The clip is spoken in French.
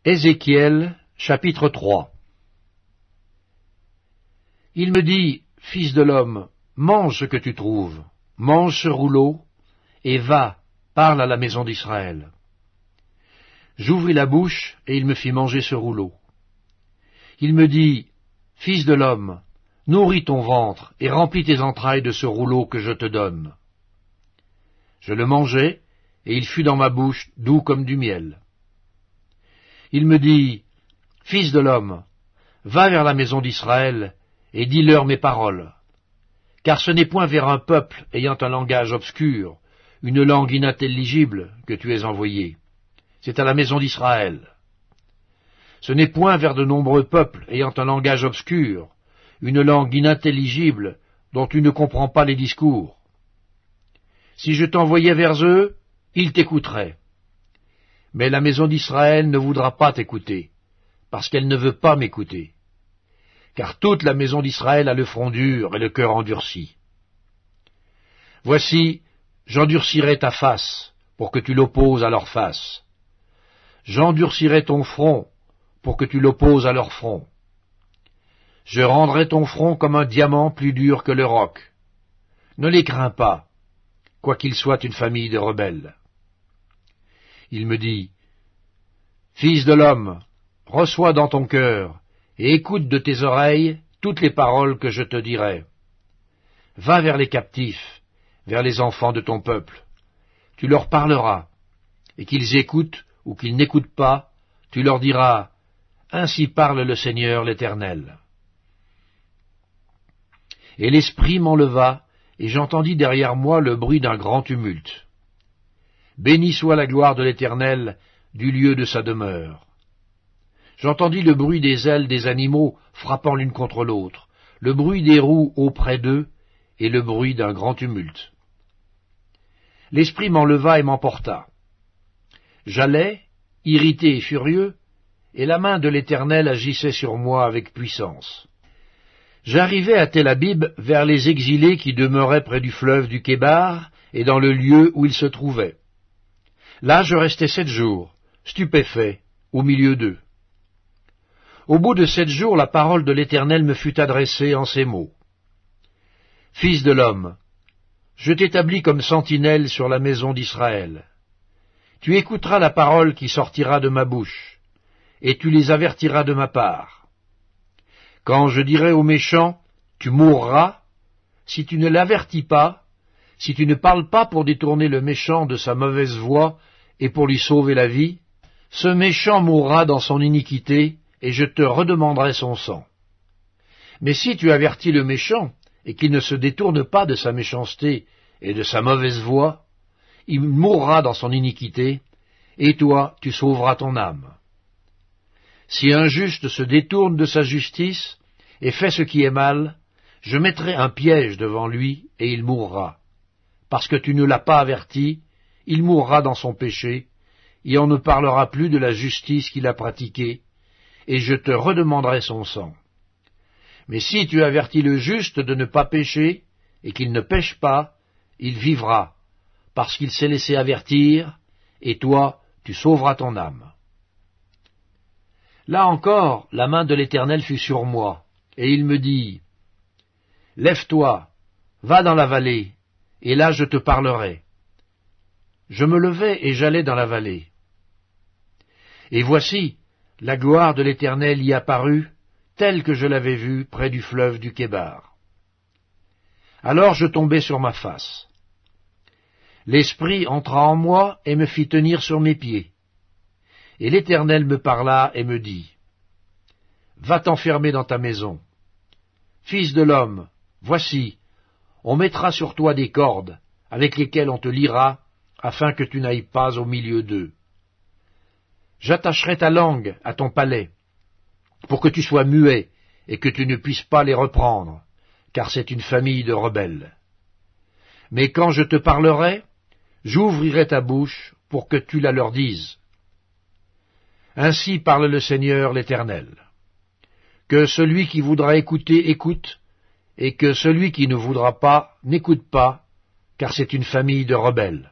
Ézéchiel, chapitre 3. Il me dit, Fils de l'homme, mange ce que tu trouves, mange ce rouleau, et va, parle à la maison d'Israël. J'ouvris la bouche, et il me fit manger ce rouleau. Il me dit, Fils de l'homme, nourris ton ventre, et remplis tes entrailles de ce rouleau que je te donne. Je le mangeai, et il fut dans ma bouche doux comme du miel. Il me dit, Fils de l'homme, va vers la maison d'Israël, et dis-leur mes paroles. Car ce n'est point vers un peuple ayant un langage obscur, une langue inintelligible, que tu es envoyé. C'est à la maison d'Israël. Ce n'est point vers de nombreux peuples ayant un langage obscur, une langue inintelligible, dont tu ne comprends pas les discours. Si je t'envoyais vers eux, ils t'écouteraient. Mais la maison d'Israël ne voudra pas t'écouter, parce qu'elle ne veut pas m'écouter. Car toute la maison d'Israël a le front dur et le cœur endurci. Voici, j'endurcirai ta face, pour que tu l'opposes à leur face. J'endurcirai ton front, pour que tu l'opposes à leur front. Je rendrai ton front comme un diamant plus dur que le roc. Ne les crains pas, quoiqu'ils soient une famille de rebelles. Il me dit, Fils de l'homme, reçois dans ton cœur, et écoute de tes oreilles toutes les paroles que je te dirai. Va vers les captifs, vers les enfants de ton peuple. Tu leur parleras, et qu'ils écoutent ou qu'ils n'écoutent pas, tu leur diras, Ainsi parle le Seigneur l'Éternel. Et l'Esprit m'enleva, et j'entendis derrière moi le bruit d'un grand tumulte. Béni soit la gloire de l'Éternel du lieu de sa demeure. J'entendis le bruit des ailes des animaux frappant l'une contre l'autre, le bruit des roues auprès d'eux, et le bruit d'un grand tumulte. L'Esprit m'enleva et m'emporta. J'allais, irrité et furieux, et la main de l'Éternel agissait sur moi avec puissance. J'arrivai à Tel Abib vers les exilés qui demeuraient près du fleuve du Kébar et dans le lieu où ils se trouvaient. Là je restai 7 jours, stupéfait, au milieu d'eux. Au bout de 7 jours, la parole de l'Éternel me fut adressée en ces mots. Fils de l'homme, je t'établis comme sentinelle sur la maison d'Israël. Tu écouteras la parole qui sortira de ma bouche, et tu les avertiras de ma part. Quand je dirai aux méchants, tu mourras, si tu ne l'avertis pas, si tu ne parles pas pour détourner le méchant de sa mauvaise voie et pour lui sauver la vie, ce méchant mourra dans son iniquité, et je te redemanderai son sang. Mais si tu avertis le méchant, et qu'il ne se détourne pas de sa méchanceté et de sa mauvaise voie, il mourra dans son iniquité, et toi tu sauveras ton âme. Si un juste se détourne de sa justice et fait ce qui est mal, je mettrai un piège devant lui, et il mourra. Parce que tu ne l'as pas averti, il mourra dans son péché, et on ne parlera plus de la justice qu'il a pratiquée, et je te redemanderai son sang. Mais si tu avertis le juste de ne pas pécher, et qu'il ne pêche pas, il vivra, parce qu'il s'est laissé avertir, et toi, tu sauveras ton âme. Là encore, la main de l'Éternel fut sur moi, et il me dit, Lève-toi, va dans la vallée, et là je te parlerai. Je me levai et j'allai dans la vallée. Et voici, la gloire de l'Éternel y apparut, telle que je l'avais vue près du fleuve du Kébar. Alors je tombai sur ma face. L'Esprit entra en moi et me fit tenir sur mes pieds. Et l'Éternel me parla et me dit, Va t'enfermer dans ta maison. Fils de l'homme, voici, on mettra sur toi des cordes, avec lesquelles on te liera, afin que tu n'ailles pas au milieu d'eux. J'attacherai ta langue à ton palais, pour que tu sois muet, et que tu ne puisses pas les reprendre, car c'est une famille de rebelles. Mais quand je te parlerai, j'ouvrirai ta bouche pour que tu la leur dises. Ainsi parle le Seigneur l'Éternel. Que celui qui voudra écouter écoute, et que celui qui ne voudra pas n'écoute pas, car c'est une famille de rebelles.